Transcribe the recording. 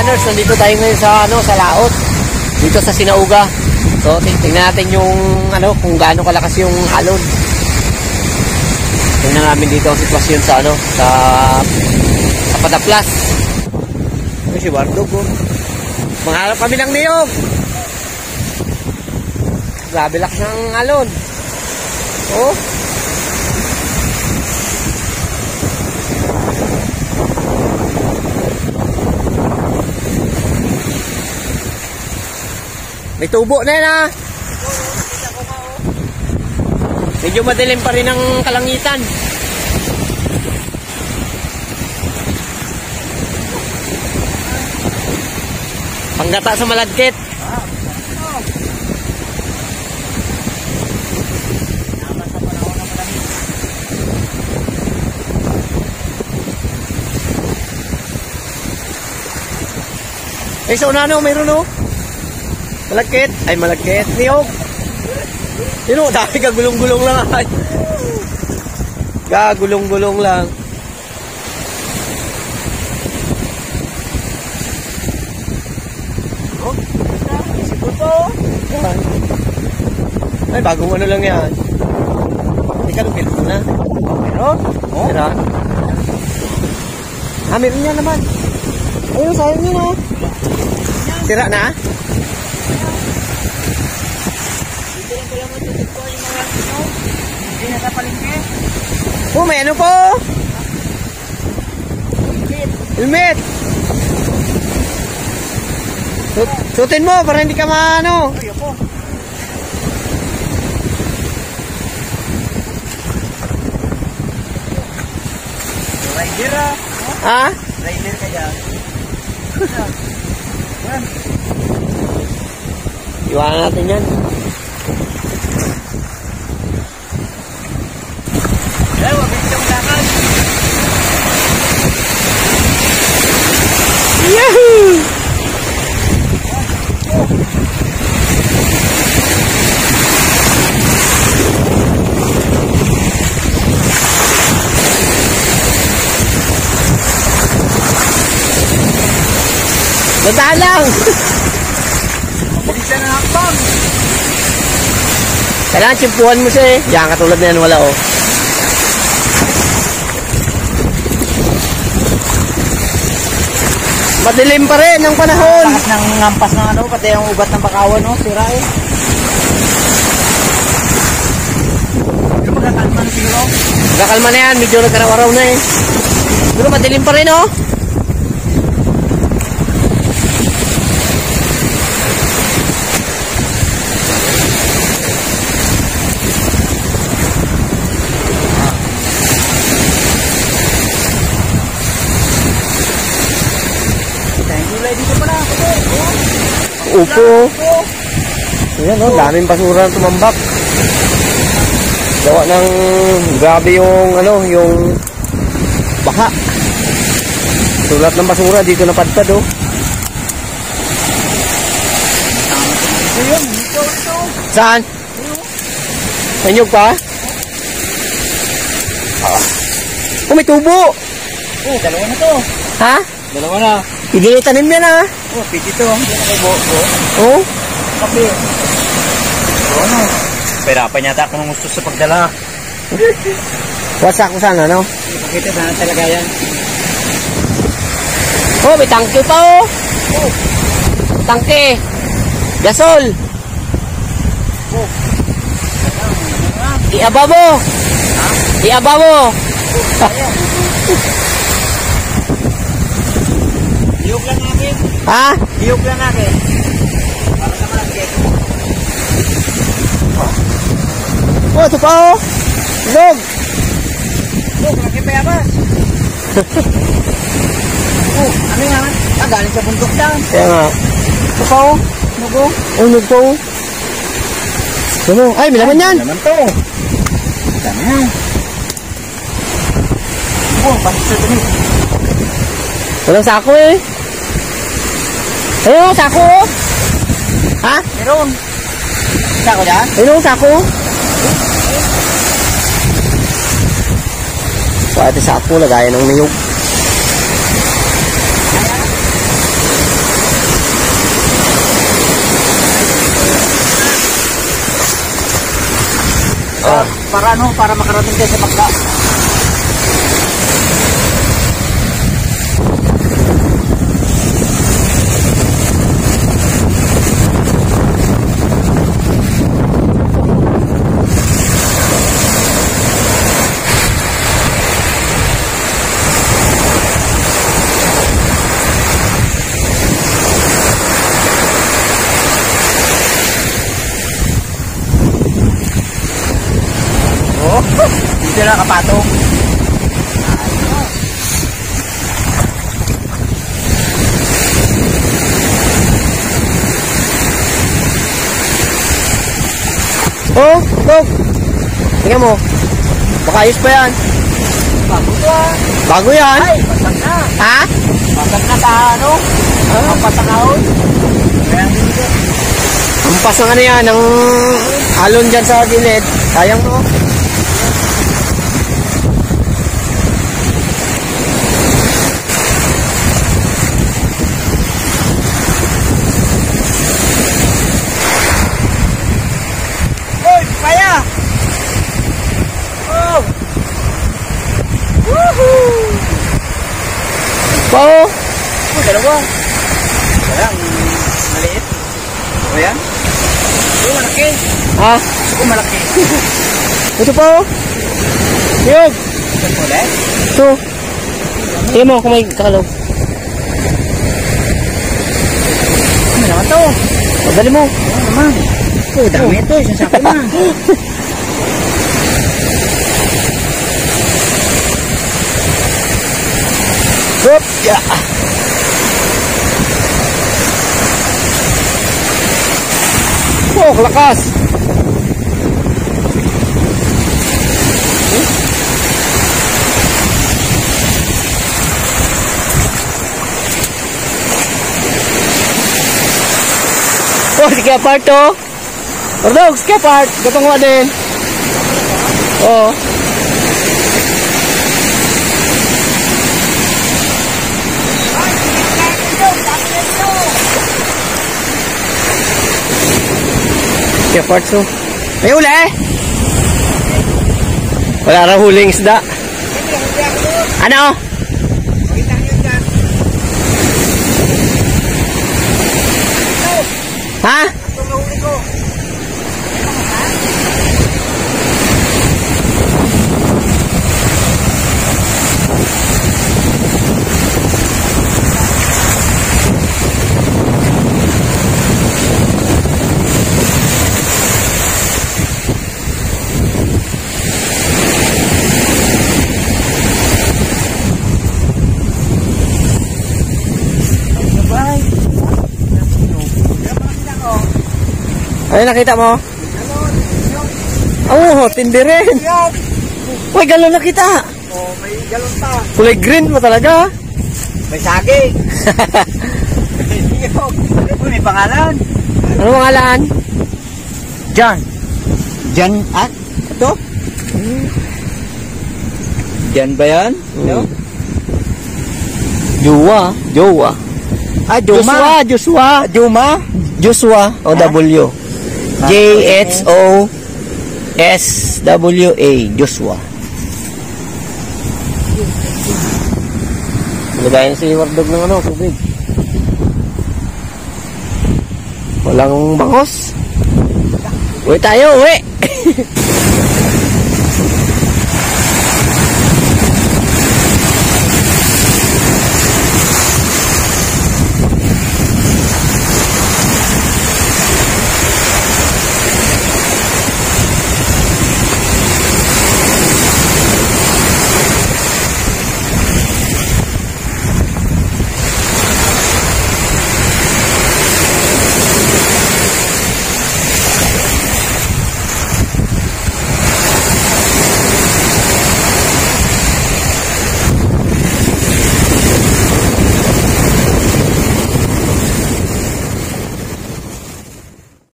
runners, nandito tayo ngayon sa sa laot. Dito sa Sinauga. So tingnan natin yung kung gaano kalakas yung alon. Tingnan namin dito ang sitwasyon sa sa Padaplas. Ito si Bardog. Mangharap kami ng niyog. Grabe lakas ng alon. Oh. May tubo na yan ha. Medyo madilim pa rin ang kalangitan. Panggata sa malagkit. Eh, sa unano, mayroon o. Malagkit. Ay, malagkit. Niyog. Yun o, dahil gagulong-gulong lang. Ay. Gagulong-gulong lang. Oh, isipon po. Ay, bagong ano lang yan. Hindi ka lupil mo na. Meron? Oh. Meron? Ah, meron yan naman. Ayun, sayang yun o. Tira na? Oh, may ano po? Helmet. Sutin mo para hindi ka maano. Rider Ha? Rider ka dyan. Iwanan natin yan. Hello, mabilis ang lakad. Yahoo! Dadaan lang! Mabilis ang hakbang. Kailangan tsimpuhan mo siya eh. Yan, katulad na yan, wala oh. Madilim pa rin ang panahon. Lakas ng ngampas ng pati yung ugat ng bakawan sira eh. Pero magkakalma na siguro. Magkakalma na yan, medyo nagkaraw-araw na eh. Pero madilim pa rin oh. Upo. Ayan o, daming basura na tumambak. Gawa ng grabe yung yung baka. Sulat ng basura dito napadpad oh. Saan? Sa inyog pa? Oh, may tubo. Oh, dalawa na to. Ha? Dalawa na. Hindi tanim yan ha. Oh, piti to. Oh? Kapi. Oh, ano? Perapan yata ako ng gusto sa pagdala. Wasak ko sana, no? Pakita na talaga yan. Oh, may tangke pa oh. Oh. Tangke. Gasol. Oh. Iaba mo. Ha? Iaba mo. Iyog lang natin. Ha? Iyog lang natin. Para sa malagkit. Oh, ito pa oh. Log. Oh, malaki pa yabas. Oh, ano nga? Galing sa bundok lang. Kaya nga. Ito pa oh. Nugo. Oh, log pa oh. Ano? Ay, may laman yan. May laman to. Dami yan. Oh, pasok sa dumi. Walang sako eh. Ayun, sako oh. Ha? Meron. Sako dyan? Ayun, sako. Pati sako, lagayan ng niyog. para makarating tayo sa bangka. Dito na kapatong. Oh, Dog. Tingnan mo. Baka ayos pa yan. Bago to ah. Bago yan. Ay, basag na. Ha? Basag na sa ano? Ang pasangahon. Kaya dito. Ang pasang ano yan, ang alon dyan sa gilid. Sayang mo. Oy, kaya! Oh! Woohoo! Pao. Oh, dalawa. Kaya, maliit. O yan? Ito, malaki. Ha? Ito, malaki. Ito pa oh. Yog. Ito, ulit. Ito. Tingnan mo kung may kakalaw. Ano naman to? Madali mo. Ano naman? Oh, dami ito. Isang sako na. Hop. Yeah. Oh, lakas. Oh, si Kepard to. Ordog, si Kepard. Gatong nga din. Oh. Kepard to. May huli eh. Wala ra huling isda. Ano? Ha? Ay, nakita mo? Oo, tindi rin. Uy, galon nakita. Oh, may galon pa. Kulay green mo talaga. May saging. May pangalan. Ano pangalan? John. John at? Ito? John ba yan? No? Jowa. Ah, Juma. Joshua. Juma? Joshua. O W. JHOSWA. Joshua. Lagayan si Wardog ng ano, tubig. Walang bangos. Uwi tayo, uwi.